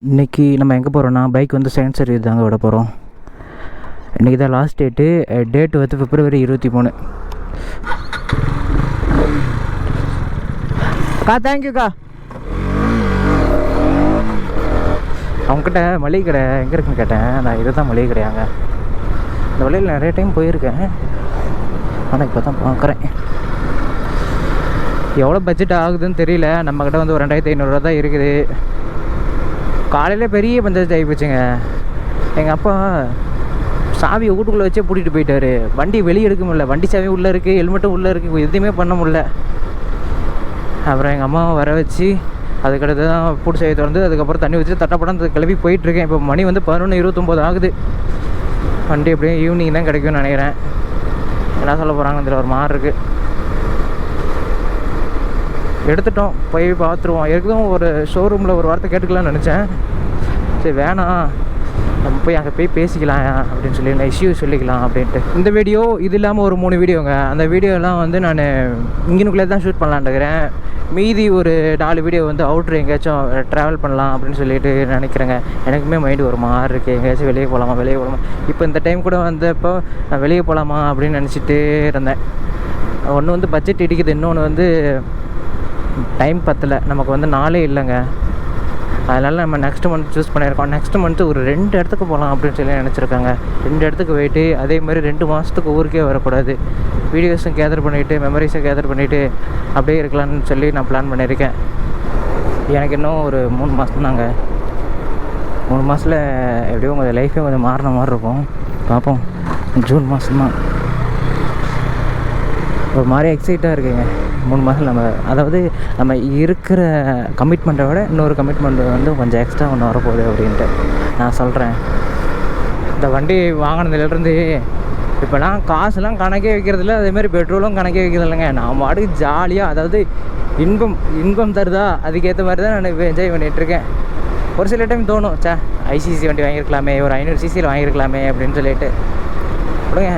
இன்றைக்கி நம்ம எங்கே போகிறோன்னா பைக் வந்து செகண்ட் சர்வீஸ் தாங்க விட போகிறோம். இன்றைக்கி தான் லாஸ்ட் டேட்டு வந்து February 23. தேங்க்யூக்கா. அவங்ககிட்ட மளிகை கடை எங்கே இருக்குன்னு கேட்டேன். நான் இது தான் மளிகை கடையாங்க. இந்த வழியில் நிறைய டைம் போயிருக்கேன், ஆனால் இப்போ தான் பார்க்குறேன். எவ்வளோ பட்ஜெட் ஆகுதுன்னு தெரியல. நம்மக்கிட்ட வந்து ஒரு 2500 தான் இருக்குது. காலையில் பெரிய பஞ்சாயத்து ஆகி போச்சுங்க. எங்கள் அப்பா சாவியை வீட்டுக்குள்ளே வச்சே பூட்டிகிட்டு போயிட்டார். வண்டி வெளியே எடுக்க முடியல. வண்டி சாவி உள்ளே இருக்குது, ஹெல்மெட்டும் உள்ளே இருக்குது, எதுவுமே பண்ண முடியல. அப்புறம் எங்கள் அம்மாவை வர வச்சு அதுக்கடுத்து தான் பூட்டு சாவியை திறந்து அதுக்கப்புறம் தண்ணி வச்சு தட்டப்படம் கிளம்பி போயிட்டுருக்கேன். இப்போ மணி வந்து 11:29 ஆகுது. வண்டி எப்படியும் ஈவினிங் தான் கிடைக்கும்னு நினைக்கிறேன். என்ன சொல்ல போகிறாங்கன்னு இதில் ஒரு மாதிரி இருக்குது. எடுத்துட்டோம், போய் பார்த்துருவோம். ஏற்கனவே ஒரு ஷோரூமில் ஒரு வார்த்தை கேட்டுக்கலாம்னு நினச்சேன். சரி வேணாம், நம்ம போய் அங்கே போய் பேசிக்கலாம் அப்படின்னு சொல்லி நான் இஷ்யூ சொல்லிக்கலாம் அப்படின்ட்டு. இந்த வீடியோ இது இல்லாமல் ஒரு 3 வீடியோங்க. அந்த வீடியோலாம் வந்து நான் இங்கனுக்குள்ளே தான் ஷூட் பண்ணலான்னு இருக்கிறேன். மீதி ஒரு 4 வீடியோ வந்து அவுட்ரு எங்கேயாச்சும் ட்ராவல் பண்ணலாம் அப்படின்னு சொல்லிட்டு நினைக்கிறேங்க. எனக்குமே மைண்டு ஒரு மாதிரி இருக்குது. எங்கேயாச்சும் வெளியே போகலாமா. இப்போ இந்த டைம் கூட வந்தப்போ நான் வெளியே போகலாமா அப்படின்னு நினச்சிட்டே இருந்தேன். ஒன்று வந்து பட்ஜெட் இடிக்குது, இன்னொன்று வந்து டைம் பத்தலை. நமக்கு வந்து நாளே இல்லைங்க. அதனால் நம்ம நெக்ஸ்ட் மந்த் சூஸ் பண்ணியிருக்கோம். நெக்ஸ்ட் மந்த்து ஒரு 2 இடத்துக்கு போகலாம் அப்படின்னு சொல்லி நினச்சிருக்காங்க. 2 இடத்துக்கு போயிட்டு அதே மாதிரி 2 மாதத்துக்கு ஊருக்கே வரக்கூடாது. வீடியோஸும் கேதர் பண்ணிவிட்டு மெமரிஸும் கேதர் பண்ணிவிட்டு அப்படியே இருக்கலாம்னு சொல்லி நான் பிளான் பண்ணியிருக்கேன். எனக்கு இன்னும் ஒரு 3 மாதம் தாங்க. 3 மாதத்தில் எப்படியோ உங்கள் லைஃபே கொஞ்சம் மாறின மாதிரி இருக்கும். பார்ப்போம். ஜூன் மாதம் தான் ஒரு மாதிரி எக்ஸைட்டாக இருக்குங்க. 3 மாதம் நம்ம இருக்கிற கமிட்மெண்ட்டை விட இன்னொரு கமிட்மெண்ட் வந்து கொஞ்சம் எக்ஸ்ட்ரா ஒன்று வரப்போகுது அப்படின்ட்டு நான் சொல்கிறேன். இந்த வண்டி வாங்கினதுலேருந்து இப்போலாம் காசுலாம் கணக்கே வைக்கிறதில்ல, அதேமாதிரி பெட்ரோலும் கணக்கே வைக்கிறது இல்லைங்க. நான் பாட்டுக்கு ஜாலியாக, அதாவது இன்பம் தருதா அதுக்கேற்ற மாதிரி தான் நான் இப்போ என்ஜாய் பண்ணிகிட்ருக்கேன். ஒரு சில டைம் தோணும், ஐசிசி வண்டி வாங்கியிருக்கலாமே, ஒரு 500 சிசியில் வாங்கியிருக்கலாமே அப்படின்னு சொல்லிட்டு. கொடுங்க,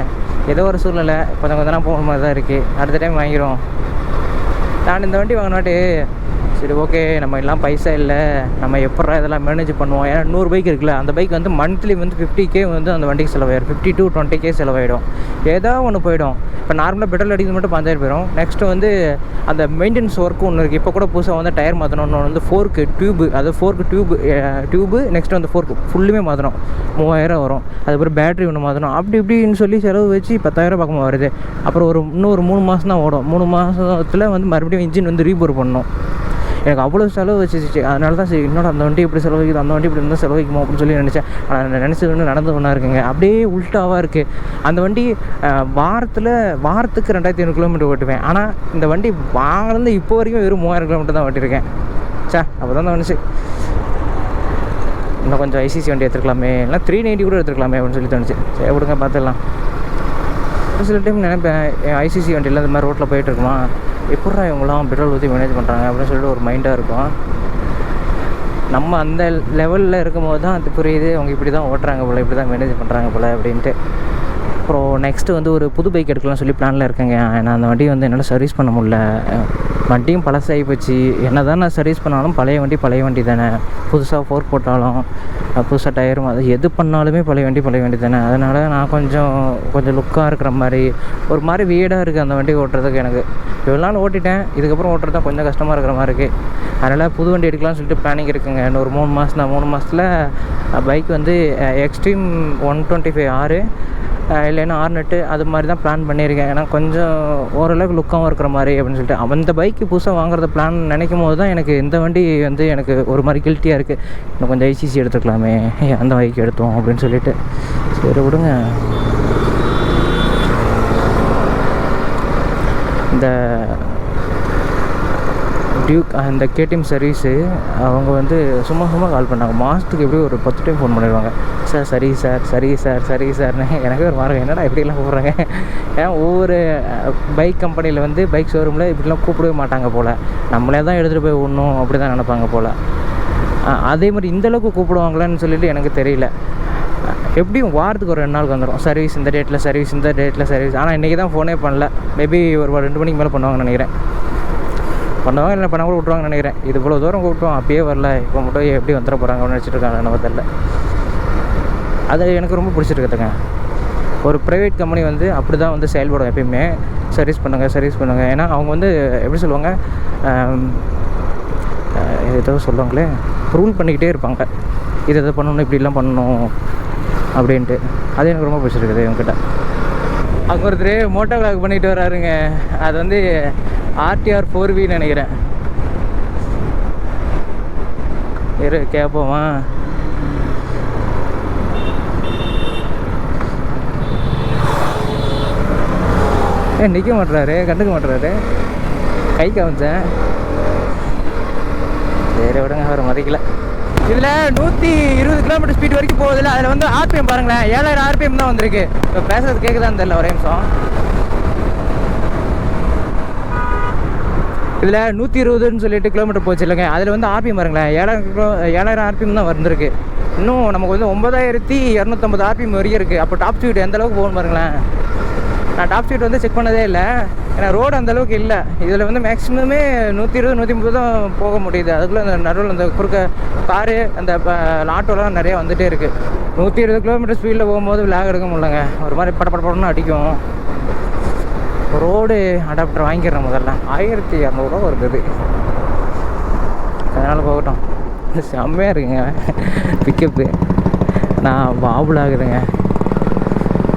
ஏதோ ஒரு சூழ்நிலை கொஞ்சம் கொஞ்சம் போகிற மாதிரி தான் இருக்குது. அடுத்த டைம் வாங்கிடும். நான் இந்த வண்டி வாங்கினாட்டு சரி ஓகே, நம்ம எல்லாம் பைசா இல்லை, நம்ம எப்படா இதெல்லாம் மேனேஜ் பண்ணுவோம். ஏன்னா 100 பைக் இருக்குல்ல, அந்த பைக் வந்து மந்த்லி வந்து 50K வந்து அந்த வண்டிக்கு செலவாயிடும். 50 to 20K செலவாயிடும். ஏதாவது ஒன்று போயிடும். இப்போ நார்மலாக பெட்ரோல் அடிக்கிறது மட்டும் 5000 போயிடும். நெக்ஸ்ட்டு வந்து அந்த மெயின்டெனன்ஸ் ஒர்க்கு ஒன்று இருக்குது. இப்போ கூட புதுசாக வந்து டயர் மாற்றணும், வந்து ஃபோர்க்கு டியூபு நெக்ஸ்ட்டு வந்து ஃபோர்க்கு ஃபுல்லுமே மாற்றணும், 3000 வரும். அதுக்கப்புறம் பேட்ரி ஒன்று மாற்றணும். அப்படி இப்படின்னு சொல்லி செலவு வச்சு 10,000 பக்கமாக வருது. அப்புறம் இன்னொரு 3 மாதம் தான் ஓடும். 3 மாதத்தில் வந்து மறுபடியும் இன்ஜின் வந்து ரீபோர் பண்ணணும். எனக்கு அவ்வளோ செலவு வச்சிச்சு. அதனால தான் சரி, இன்னொரு அந்த வண்டி இப்படி செலவழிக்குது, அந்த வண்டி இப்படி இருந்தால் செலவழிக்குமோ அப்படின்னு சொல்லி நினச்சேன். ஆனால் நான் நினச்சது ஒன்று நடந்து ஒன்றா இருக்குங்க. அப்படியே உல்ட்டாவாக இருக்குது. அந்த வண்டி வாரத்துக்கு 2500 கிலோமீட்டர் ஓட்டுவேன். ஆனால் இந்த வண்டி வாங்கினது இப்போ வரைக்கும் வெறும் 3000 கிலோமீட்டர் தான் ஓட்டியிருக்கேன். அப்போ தான் தோணுச்சு, இன்னும் கொஞ்சம் ஐசிசி வண்டி எடுத்துருக்கலாமே, இல்லை 390 கூட எடுத்துருக்கலாமே அப்படின்னு சொல்லி தோணுச்சு. சரி விடுங்க, பார்த்துடலாம். ஒரு சில டைம் நினைப்பேன், ஐசிசி வண்டியில் இந்த மாதிரி ரோட்டில் போயிட்டுருக்குமா, எப்படா இவங்களாம் பெட்ரோல் ஊற்றி மேனேஜ் பண்ணுறாங்க அப்படின்னு சொல்லிட்டு ஒரு மைண்டாக இருக்கும். நம்ம அந்த லெவலில் இருக்கும்போது தான் அது புரியுது, அவங்க இப்படி தான் ஓட்டுறாங்க போல், இப்படி தான் மேனேஜ் பண்ணுறாங்க போல் அப்படின்ட்டு. அப்புறம் நெக்ஸ்ட்டு வந்து ஒரு புது பைக் எடுக்கலாம்னு சொல்லி பிளானில் இருக்கேங்க. நான் அந்த வண்டியை வந்து என்னால் சர்வீஸ் பண்ண முடியல. வண்டியும் பழசாகி போச்சு. என்ன தான் நான் சர்வீஸ் பண்ணாலும் பழைய வண்டி தானே. புதுசாக ஃபோர்க் போட்டாலும் புதுசாக டயரும் அது எது பண்ணாலுமே பழைய வண்டி தானே. அதனால் நான் கொஞ்சம் லுக்காக இருக்கிற மாதிரி ஒரு மாதிரி வீடாக இருக்குது அந்த வண்டி ஓட்டுறதுக்கு. எனக்கு இவ்வளோ நாள் ஓட்டிட்டேன், இதுக்கப்புறம் ஓட்டுறது தான் கொஞ்சம் கஷ்டமாக இருக்கிற மாதிரி இருக்குது. அதனால் புது வண்டி எடுக்கலாம்னு சொல்லிட்டு பிளானிங் இருக்குங்க. இன்னொரு 3 மாதம் தான். 3 மாதத்தில் பைக் வந்து எக்ஸ்ட்ரீம் 125R இல்லைன்னா R-Net அது மாதிரி தான் பிளான் பண்ணியிருக்கேன். ஏன்னா கொஞ்சம் ஓரளவுக்கு லுக்காகவும் இருக்கிற மாதிரி அப்படின்னு சொல்லிட்டு அந்த பைக்கு புதுசாக வாங்குறத பிளான் நினைக்கும் போது தான் எனக்கு இந்த வண்டி வந்து எனக்கு ஒரு மாதிரி கில்ட்டியாக இருக்குது. இன்னும் கொஞ்சம் ஐசிசி எடுத்துக்கலாமே, அந்த பைக் எடுத்தோம் அப்படின்னு சொல்லிட்டு. சரி விடுங்க. இந்த டியூக் அந்த KTM சர்வீஸு அவங்க வந்து சும்மா கால் பண்ணாங்க. மாதத்துக்கு எப்படியும் ஒரு 10 டைம் ஃபோன் பண்ணிடுவாங்க. சரி சார்னு. எனக்கு ஒரு மார்க்கம், என்னடா இப்படிலாம் கூப்பிட்றாங்க. ஏன்னா ஒவ்வொரு பைக் கம்பெனியில் வந்து பைக் ஷோரூமில் இப்படிலாம் கூப்பிடவே மாட்டாங்க போல். நம்மளே தான் எடுத்துகிட்டு போய் விடணும் அப்படி தான் நினைப்பாங்க போல். அதே மாதிரி இந்தளவுக்கு கூப்பிடுவாங்களான்னு சொல்லிட்டு எனக்கு தெரியல. எப்படியும் வாரத்துக்கு ஒரு 2 நாளுக்கு வந்துடும். சர்வீஸ் இந்த டேட்டில் சர்வீஸ். ஆனால் இன்றைக்கி தான் ஃபோனே பண்ணல. மேபி ஒரு 2 மணிக்கு மேலே பண்ணுவாங்கன்னு நினைக்கிறேன். பண்ணுவாங்க இல்லை பண்ண கூட விட்ருவாங்கன்னு நினைக்கிறேன். இது இவ்வளோ தூரம் கூப்பிட்டோம் அப்பயே வரல, இப்போ மட்டும் எப்படி வந்துட போகிறாங்க அப்படின்னு நினச்சிட்டு இருக்காங்க நம்ம தெரியல. அது எனக்கு ரொம்ப பிடிச்சிருக்குதுங்க. ஒரு ப்ரைவேட் கம்பெனி வந்து அப்படி தான் வந்து செயல்படும் எப்பயுமே. சர்வீஸ் பண்ணுங்கள். ஏன்னா அவங்க வந்து எப்படி சொல்லுவாங்க, ஏதோ சொல்லுவாங்களே, ரூல் பண்ணிக்கிட்டே இருப்பாங்க, இதை பண்ணணும் இப்படிலாம் பண்ணணும் அப்படின்ட்டு. அது எனக்கு ரொம்ப பிடிச்சிருக்குது இவங்ககிட்ட. அங்கே ஒருத்தர் மோட்டோ விளாக் பண்ணிட்டு வராருங்க. அது வந்து RTR 4V நினைக்கிறேன். கேட்போமா? நிற்க மாட்டுறாரு, கண்டுக்க மாட்டுறாரு. கை காமிச்சேன், சரி விடுங்க, அவர் மதிக்கல. இதில் 120 km ஸ்பீட் வரைக்கும் போகுதுல்ல, அதில் வந்து RPM பாருங்களேன், 7000 RPM தான் வந்திருக்கு. இப்போ பேசுறது கேட்குதான்னு தெரியல, ஒரே நிமிஷம். இதில் 120ன்னு சொல்லிட்டு கிலோமீட்டர் போச்சு இல்லைங்க, அதில் வந்து RPM பாருங்களேன், 7000 RPM தான் வந்திருக்கு. இன்னும் நமக்கு வந்து 9250 RPM வரைக்கும் இருக்குது. அப்போ டாப் ஸ்பீட் எந்த அளவுக்கு போகணும் பாருங்களேன். நான் டாப் ஸ்பீட் வந்து செக் பண்ணதே இல்லை, ஏன்னா ரோடு அந்தளவுக்கு இல்லை. இதில் வந்து மேக்ஸிமமே 120 130 தான் போக முடியுது. அதுக்குள்ளே அந்த நடுவில் அந்த குறுக்க காரு அந்த ஆட்டோலாம் நிறையா வந்துகிட்டே இருக்குது. 120 km ஸ்பீடில் போகும்போது விளாக் எடுக்க முடியலங்க, ஒரு மாதிரி படப்படப்படன்னு அடிக்கும். ரோடு அடாப்டர் வாங்கிக்கிறேன் முதல்ல, 1200 வருது. அதனால் போகட்டும். செம்மையாக இருக்குங்க பிக்கப்பு. நான் வாபுல் ஆகுதுங்க,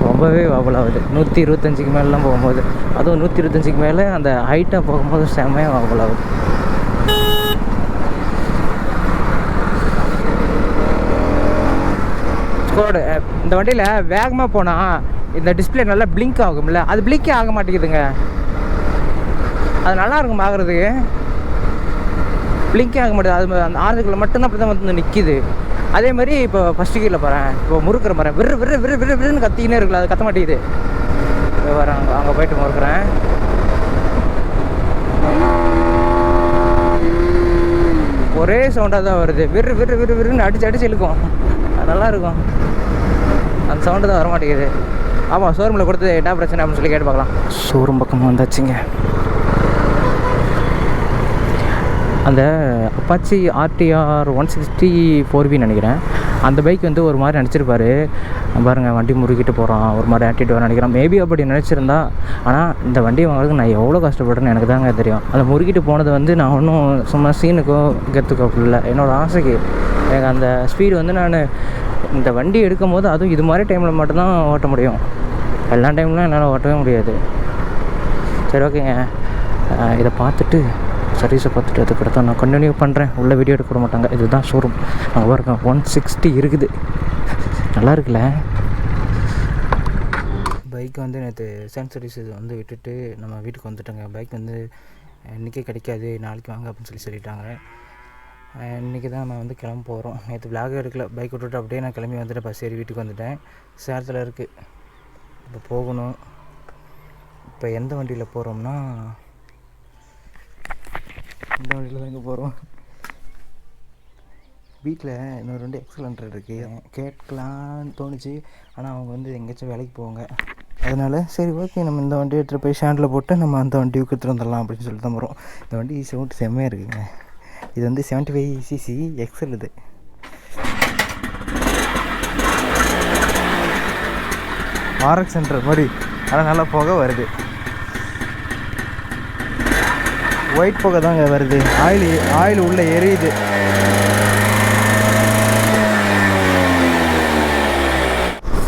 ரொம்பவே வாபுல் ஆகுது. 125க்கு மேலாம் போகும்போது, அதுவும் 125க்கு மேலே அந்த ஹைட்டாக போகும்போது செம்மையாக வாபுல் ஆகுது. ஸ்கோடு இந்த வண்டியில் வேகமாக போனால் இந்த டிஸ்பிளே நல்லா பிளிங்க் ஆகும்ல, அது பிளிங்கே ஆக மாட்டேங்குதுங்க. அது நல்லா இருக்கும் பார்க்குறதுக்கு, பிளிங்கே ஆக மாட்டேது. அது அந்த ஆறுக்குள்ள மட்டும்தான் அப்படி தான் வந்து நிற்கிது. அதே மாதிரி இப்போ ஃபஸ்ட்டு கீரில் போகிறேன், இப்போ முறுக்கிற போகிறேன், விருன்னு கத்திக்கினே இருக்குல்ல, அது கத்த மாட்டேங்குது. வரேன் அங்கே போயிட்டு முறுக்கிறேன். ஒரே சவுண்டாக தான் வருது, விருன்னு அடிச்சு இழுக்கும். அது நல்லாயிருக்கும், அந்த சவுண்டு தான் வரமாட்டேங்குது. ஆமாம், ஷோரூமில் கொடுத்து என்ன பிரச்சனை அப்படின்னு சொல்லி கேட்டு பார்க்கலாம். ஷோரூம் பக்கமாக வந்தாச்சுங்க. அந்த அப்பாச்சி RTR 160 4V நினைக்கிறேன். அந்த பைக் வந்து ஒரு மாதிரி நினச்சிருப்பாரு பாருங்கள், வண்டி முறுக்கிட்டு போகிறான், ஒரு மாதிரி ஆட்டிட்டு நினைக்கிறேன். மேபி அப்படி நினச்சிருந்தா. ஆனால் இந்த வண்டியை வாங்குறதுக்கு நான் எவ்வளோ கஷ்டப்பட்டேன்னு எனக்கு தாங்க தெரியும். அந்த முறுக்கிட்டு போனது வந்து நான் ஒன்றும் சும்மா சீனுக்கோ கெத்துக்கோ இல்லை, என்னோடய ஆசைக்கு. எனக்கு அந்த ஸ்பீடு வந்து நான் இந்த வண்டி எடுக்கும் போது, அதுவும் இது மாதிரி டைமில் மட்டும்தான் ஓட்ட முடியும். எல்லா டைம்லாம் என்னால் ஓட்டவே முடியாது. சரி ஓகேங்க, இதை பார்த்துட்டு சர்வீஸை பார்த்துட்டு அதுக்கடுத்து நான் கண்டினியூ பண்ணுறேன். உள்ள வீடியோ எடுக்க விட மாட்டாங்க. இதுதான் ஷோரூம். அங்கே பாருங்க 160 இருக்குது, நல்லா இருக்குல்ல. பைக் வந்து நேற்று சர்வீஸ் வந்து விட்டுட்டு நம்ம வீட்டுக்கு வந்துட்டோங்க. பைக் வந்து இன்றைக்கே கிடைக்காது, நாளைக்கு வாங்க அப்படின்னு சொல்லிட்டாங்க. இன்றைக்கி தான் நான் வந்து கிளம்ப போகிறோம். நேற்று விளாக் எடுக்கல, பைக் விட்டுட்டு அப்படியே நான் கிளம்பி வந்துட்டு பஸ் ஏறி வீட்டுக்கு வந்துட்டேன். சேலத்தில் இருக்குது, இப்போ போகணும். இப்போ எந்த வண்டியில் போகிறோம்னா, இந்த வண்டியில் தான் இங்கே போகிறோம். வீட்டில் இன்னொரு 2 எக்ஸலண்டர் இருக்குது, கேட்கலான்னு தோணுச்சு. ஆனால் அவங்க வந்து எங்கேயாச்சும் வேலைக்கு போவாங்க. அதனால் சரி ஓகே, நம்ம இந்த வண்டியை எடுத்துகிட்டு போய் ஸ்டாண்டில் போட்டு நம்ம அந்த வண்டியை எடுத்துகிட்டு வந்துடலாம் அப்படின்னு சொல்லிட்டு தான் போகிறோம். இந்த வண்டி சவுண்ட் செம்மையாக இருக்குங்க. இது வந்து 75cc எக்ஸல். இது RX சென்டர் மாதிரி, ஆனால் நல்லா புகை வருது. ஒயிட் புகை தாங்க வருது, ஆயில் உள்ளே எரியுது.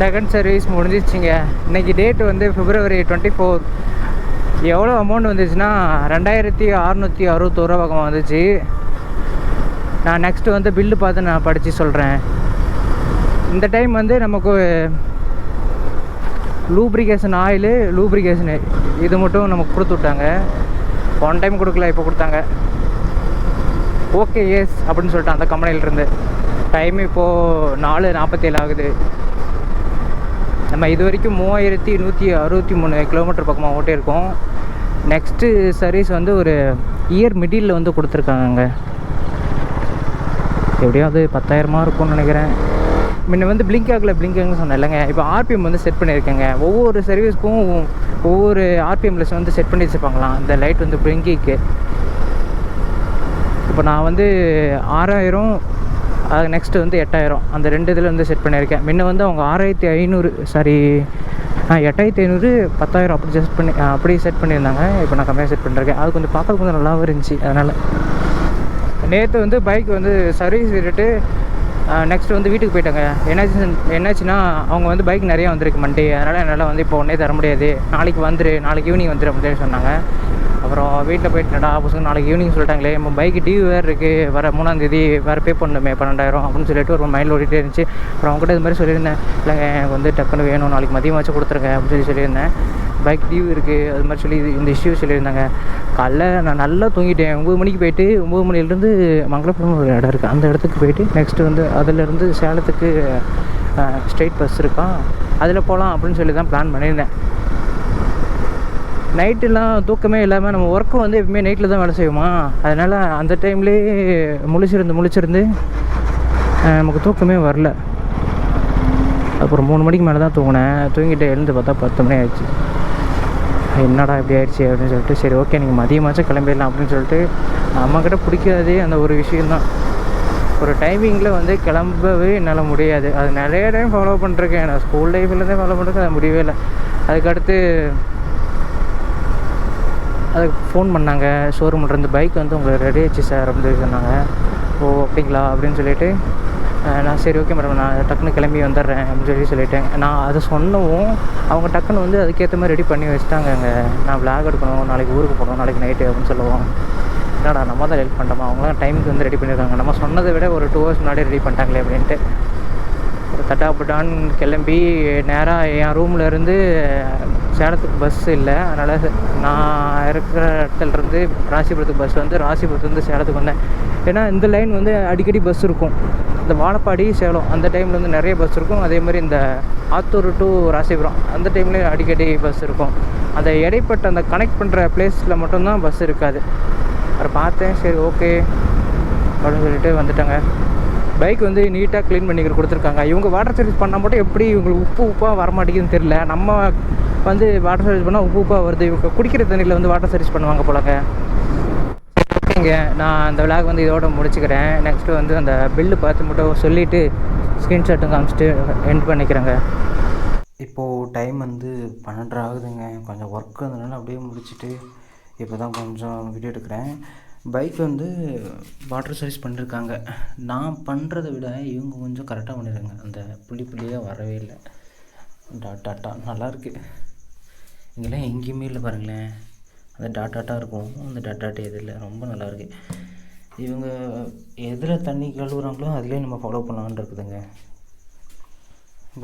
செகண்ட் சர்வீஸ் முடிஞ்சிச்சிங்க. இன்றைக்கி டேட்டு வந்து February 24. எவ்வளோ அமௌண்ட் வந்துச்சுன்னா 2661 பக்கமாக வந்துச்சு. நான் நெக்ஸ்ட்டு வந்து பில்லு பார்த்து நான் படித்து சொல்கிறேன். இந்த டைம் வந்து நமக்கு லூப்ரிகேஷன் ஆயிலு, லூப்ரிகேஷனு இது மட்டும் நமக்கு கொடுத்து விட்டாங்க. ஒன் டைம் கொடுக்கல, இப்போ கொடுத்தாங்க. ஓகே எஸ் அப்படின்னு சொல்லிட்டு அந்த கம்பெனியிலேருந்து. டைம் இப்போது 4:47 ஆகுது. நம்ம இது வரைக்கும் 3163 கிலோமீட்டர் பக்கமாக ஓட்டியிருக்கோம். நெக்ஸ்ட்டு சர்வீஸ் வந்து ஒரு இயர் மிடில் வந்து கொடுத்துருக்காங்க. எப்படியாவது 10,000 இருக்கும்னு நினைக்கிறேன். முன்ன வந்து பிளிங்க் ஆகுன்னு சொன்னேன் இல்லைங்க, இப்போ RPM வந்து செட் பண்ணியிருக்கேங்க. ஒவ்வொரு சர்வீஸ்க்கும் ஒவ்வொரு RPM லெஸ் வந்து செட் பண்ணி வச்சுருப்பாங்களாம். இந்த லைட் வந்து பிளிங்கிக்கு இப்போ நான் வந்து 6000, அது நெக்ஸ்ட்டு வந்து 8000, அந்த 2 இதில் வந்து செட் பண்ணியிருக்கேன். முன்ன வந்து அவங்க 6500 சாரி 8500 10,000 அப்படி செட் பண்ணியிருந்தாங்க. இப்போ நான் கம்மியாக செட் பண்ணியிருக்கேன். அது கொஞ்சம் பார்க்க கொஞ்சம் நல்லாவும் இருந்துச்சு. அதனால் நேற்று வந்து பைக் வந்து சர்வீஸ் விட்டுட்டு நெக்ஸ்ட்டு வந்து வீட்டுக்கு போயிட்டாங்க. என்னாச்சுன்னா அவங்க வந்து பைக் நிறையா வந்திருக்கு மண்டே. அதனால் என்னால் வந்து இப்போ உடனே தர முடியாது, நாளைக்கு நாளைக்கு ஈவினிங் வந்துடு அப்படின்னு சொன்னாங்க. அப்புறம் வீட்டில் போயிட்டு பசங்க நாளைக்கு ஈவினிங் சொல்லிட்டாங்களே, நம்ம பைக்கு டிவி வேறு இருக்குது, வர 3ஆந்தேதி வேறு பே பண்ணணுமே 12,000 அப்படின்னு சொல்லிட்டு ஒரு மைண்டில் ஓடிட்டே இருந்துச்சு. அப்புறம் அவங்ககிட்ட இது மாதிரி சொல்லியிருந்தேன், இல்லைங்க எனக்கு வந்து டக்குன்னு வேணும், நாளைக்கு மதியம் வச்சு கொடுத்துருங்க அப்படின்னு சொல்லியிருந்தேன். பைக் டிவி இருக்குது அது மாதிரி சொல்லி இந்த இஷ்யூ சொல்லியிருந்தாங்க. காலைல நான் நல்லா தூங்கிட்டேன். 9 மணிக்கு போயிட்டு 9 மணிலேருந்து மங்களபுரம் ஒரு இடம் இருக்குது, அந்த இடத்துக்கு போயிட்டு நெக்ஸ்ட்டு வந்து அதிலேருந்து சேலத்துக்கு ஸ்ட்ரெயிட் பஸ் இருக்கான், அதில் போகலாம் அப்படின்னு சொல்லி தான் பிளான் பண்ணியிருந்தேன். நைட்டுலாம் தூக்கமே இல்லாமல் நம்ம ஒர்க்கு வந்து எப்பவுமே நைட்டில் தான் வேலை செய்வோமா, அதனால் அந்த டைம்லேயே முழிச்சிருந்து நமக்கு தூக்கமே வரல. அப்புறம் 3 மணிக்கு மேலே தான் தூங்கிட்டு எழுந்து பார்த்தா 10 மணி ஆயிடுச்சு. என்னடா இப்படி ஆயிடுச்சு அப்படின்னு சொல்லிட்டு, சரி ஓகே நீங்கள் மதியமாச்சும் கிளம்பிடலாம் அப்படின்னு சொல்லிட்டு, அம்மாக்கிட்ட பிடிக்காதே அந்த ஒரு விஷயந்தான். ஒரு டைமிங்கில் வந்து கிளம்பவே என்னால் முடியாது. அது நிறைய டைம் ஃபாலோ பண்ணிருக்கேன், நான் ஸ்கூல் லைஃப்லேருந்தே ஃபாலோ பண்ணிருக்கேன், அது முடியவே இல்லை. அதுக்கடுத்து அதுக்கு ஃபோன் பண்ணாங்க ஷோரூம்லேருந்து, பைக் வந்து உங்களுக்கு ரெடி ஆச்சு சார் அப்படின்னு சொல்லி சொன்னாங்க. ஓ அப்படிங்களா அப்படின்னு சொல்லிவிட்டு நான் சரி ஓகே மேடம் நான் டக்குன்னு கிளம்பி வந்துடுறேன் அப்படின்னு சொல்லிட்டேன். நான் அதை சொன்னவும் அவங்க டக்குன்னு வந்து அதுக்கேற்ற மாதிரி ரெடி பண்ணி வச்சுட்டாங்கங்க. நான் விளாக் எடுக்கணும், நாளைக்கு ஊருக்கு போகணும், நாளைக்கு நைட்டு அப்படின்னு சொல்லுவோம். என்னடா நம்ம தான் ஹெல்ப் பண்ணிட்டோமா, அவங்களாம் டைமுக்கு வந்து ரெடி பண்ணியிருக்காங்க, நம்ம சொன்னதை விட ஒரு 2 ஹவர்ஸ் முன்னாடி ரெடி பண்ணிட்டாங்களே அப்படின்ட்டு ஒரு தட்டாப்புட்டான்னு கிளம்பி நேராக என் ரூமில் இருந்து சேலத்துக்கு பஸ் இல்லை, அதனால் நான் இருக்கிற இடத்துலேருந்து ராசிபுரத்துக்கு பஸ் வந்து ராசிபுரத்துலேருந்து சேலத்துக்கு வந்தேன். ஏன்னா இந்த லைன் வந்து அடிக்கடி பஸ் இருக்கும், இந்த வாழப்பாடி சேலம் அந்த டைமில் வந்து நிறைய பஸ் இருக்கும். அதே மாதிரி இந்த ஆத்தூர் டு ராசிபுரம் அந்த டைம்லேயே அடிக்கடி பஸ் இருக்கும். அந்த இடைப்பட்ட அந்த கனெக்ட் பண்ணுற பிளேஸில் மட்டும்தான் பஸ் இருக்காது. அதை பார்த்தேன், சரி ஓகே அப்படின்னு சொல்லிட்டு வந்துட்டாங்க. பைக் வந்து நீட்டாக க்ளீன் பண்ணி கொடுத்துருக்காங்க. இவங்க வாட்டர் சர்வீஸ் பண்ணால் மட்டும் எப்படி இவங்களுக்கு உப்பாக வரமாட்டேங்குதுன்னு தெரியல. நம்ம வந்து வாட்டர் சர்வீஸ் பண்ணால் உப்பாக வருது, இவங்க குடிக்கிற தண்ணியில் வந்து வாட்டர் சர்வீஸ் பண்ணுவாங்க போலங்க. ஓகேங்க, நான் அந்த விளாக் வந்து இதோட முடிச்சுக்கிறேன். நெக்ஸ்ட்டு வந்து அந்த பில்லு பார்த்து மட்டும் சொல்லிவிட்டு ஸ்க்ரீன்ஷாட்டும் காமிச்சிட்டு எண்ட் பண்ணிக்கிறேங்க. இப்போது டைம் வந்து 12 ஆகுதுங்க. கொஞ்சம் ஒர்க் இருந்ததுனால அப்படியே முடிச்சுட்டு இப்போ தான் கொஞ்சம் வீடியோ எடுக்கிறேன். பைக் வந்து வாட்டர் சர்வீஸ் பண்ணியிருக்காங்க. நான் பண்ணுறதை விட இவங்க கொஞ்சம் கரெக்டாக பண்ணிடுறாங்க. அந்த புள்ளியாக வரவே இல்லை. டாட்டா நல்லாயிருக்கு. இங்கெல்லாம் எங்கேயுமே இல்லை பாருங்களேன், அந்த டாட்டாக இருக்கும், அந்த டாட்டாட்டே எது இல்லை, ரொம்ப நல்லாயிருக்கு. இவங்க எதில் தண்ணி கழுவுறாங்களோ அதிலே நம்ம ஃபாலோ பண்ணலான்னு இருக்குதுங்க.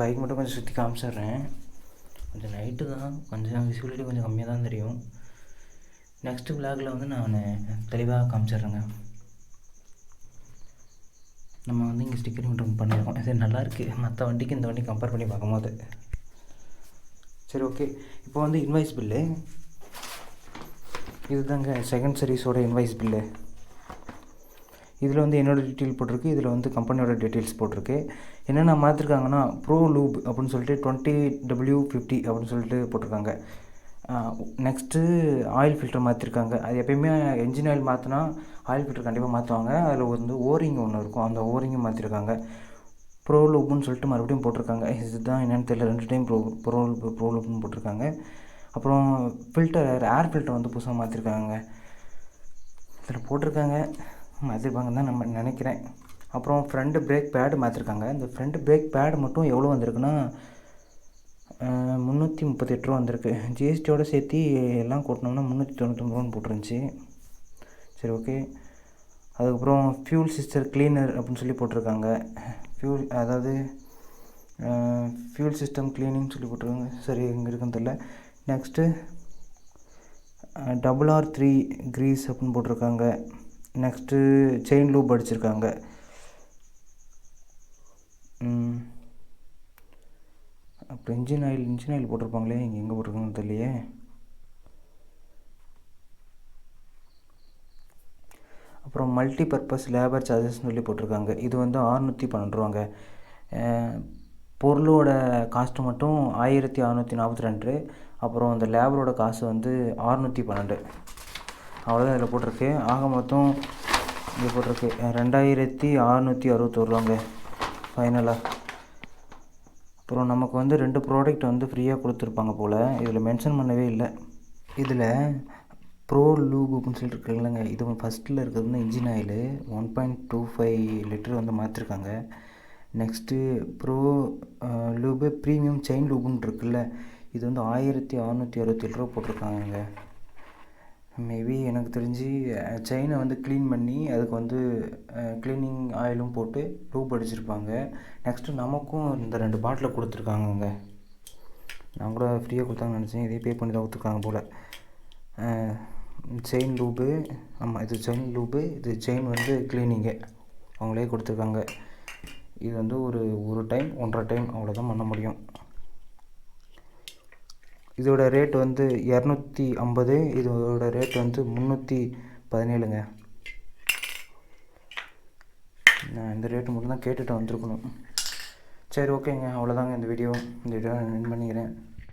பைக் மட்டும் கொஞ்சம் சுற்றி காமிச்சிட்றேன். கொஞ்சம் நைட்டு தான், கொஞ்சம் விசிபிலிட்டி கொஞ்சம் கம்மியாக தான் தெரியும். நெக்ஸ்ட்டு விளாகில் வந்து நான் தெளிவாக காமிச்சிட்றேங்க. நம்ம வந்து இங்கே ஸ்டிக்கரிங் மட்டும் பண்ணியிருக்கோம், இது நல்லாயிருக்கு மற்ற வண்டிக்கு இந்த வண்டி கம்பேர் பண்ணி பார்க்கும்போது. சரி ஓகே, இப்போ வந்து இன்வாய்ஸ் பில்லு இதுதாங்க, செகண்ட் சர்வீஸோட இன்வாய்ஸ் பில்லு. இதில் வந்து என்னோடய டீட்டெயில் போட்டிருக்கு, இதில் வந்து கம்பெனியோட டீட்டெயில்ஸ் போட்டிருக்கு. என்னென்ன மாற்றிருக்காங்கன்னா ப்ரோ லூப் அப்படின்னு சொல்லிட்டு 20W50 அப்படின்னு சொல்லிட்டு போட்டிருக்காங்க. நெக்ஸ்ட்டு ஆயில் ஃபில்டர் மாற்றிருக்காங்க. அது எப்போயுமே என்ஜின் ஆயில் மாற்றினா ஆயில் ஃபில்டர் கண்டிப்பாக மாற்றுவாங்க. அதில் வந்து ஓரிங் ஒன்று இருக்கும், அந்த ஓரிங்கும் மாற்றிருக்காங்க. ப்ரோ லூப்னு சொல்லிட்டு மறுபடியும் போட்டிருக்காங்க. இதுதான் என்னென்னு தெரியல, 2 டைம் ப்ரோ லூப்னு போட்டிருக்காங்க. அப்புறம் ஏர் ஃபில்டர் வந்து புதுசாக மாற்றிருக்காங்க. இதில் போட்டிருக்காங்க, மாற்றிருப்பாங்கன்னு தான் நம்ம நினைக்கிறேன். அப்புறம் ஃப்ரண்ட் பிரேக் பேடு மாற்றிருக்காங்க. இந்த ஃப்ரண்ட் பிரேக் பேடு மட்டும் எவ்வளோ வந்திருக்குன்னா 338 ரூபா வந்திருக்கு. ஜிஎஸ்டியோடு சேர்த்து எல்லாம் கூட்டினோம்னா 399 ரூபான்னு போட்டிருந்துச்சி. சரி ஓகே. அதுக்கப்புறம் ஃபியூல் சிஸ்டர் கிளீனர் அப்படின்னு சொல்லி போட்டிருக்காங்க. ஃபியூல் சிஸ்டம் கிளீனிங் சொல்லி போட்டிருக்காங்க. சரி எங்கே இருக்குன்னு தெரியல. நெக்ஸ்ட்டு RR3 க்ரீஸ் அப்படின்னு போட்டிருக்காங்க. நெக்ஸ்ட்டு செயின் லூப் அடிச்சிருக்காங்க. அப்புறம் இன்ஜின் ஆயில் போட்டிருப்பாங்களே, இங்கே எங்கே போட்டிருக்காங்கன்னு தெரியலையே. அப்புறம் மல்டி பர்பஸ் லேபர் சார்ஜஸ்ன்னு சொல்லி போட்டிருக்காங்க. இது வந்து 612 ரூபாங்க. பொருளோட காஸ்ட்டு மட்டும் 1642. அப்புறம் அந்த லேபரோட காசு வந்து 612. அவ்வளோதான் இதில் போட்டிருக்கு. ஆக மொத்தம் இங்கே போட்டிருக்கு 2661 ஃபைனலாக. அப்புறம் நமக்கு வந்து 2 ப்ராடக்ட் வந்து ஃப்ரீயாக கொடுத்துருப்பாங்க போல், இதில் மென்ஷன் பண்ணவே இல்லை. இதில் ப்ரோ லூப் அப்படின்னு சொல்லிட்டு இருக்குல்லங்க, இது ஃபஸ்ட்டில் இருக்கிறது வந்து இன்ஜின் ஆயிலு 1.25 லிட்டர் வந்து மாற்றிருக்காங்க. Next pro lube premium chain லூபுன்னு இருக்குல்ல, இது வந்து 1667 ரூபா போட்டிருக்காங்கங்க. மேபி எனக்கு தெரிஞ்சு செயினை வந்து க்ளீன் பண்ணி அதுக்கு வந்து க்ளீனிங் ஆயிலும் போட்டு லூப் அடிச்சிருப்பாங்க. நெக்ஸ்ட்டு நமக்கும் இந்த 2 பாட்டில் கொடுத்துருக்காங்கங்க. நான் கூட ஃப்ரீயாக கொடுத்தாங்கன்னு நினச்சேன், இதே பே பண்ணி தான் கொடுத்துருக்காங்க போல். செயின் லூபு, ஆமாம் இது செயின் லூபு, இது செயின் வந்து க்ளீனிங்கு அவங்களே கொடுத்துருக்காங்க. இது வந்து ஒரு டைம் 1.5 டைம் அவ்வளோதான் பண்ண முடியும். இதோட ரேட் வந்து 250, இதோட ரேட் வந்து 317ங்க. நான் இந்த ரேட்டு மட்டும் தான் கேட்டுட்டு வந்திருக்கணும். சரி ஓகேங்க, அவ்வளோதாங்க இந்த வீடியோ நான் வின் பண்ணிக்கிறேன்.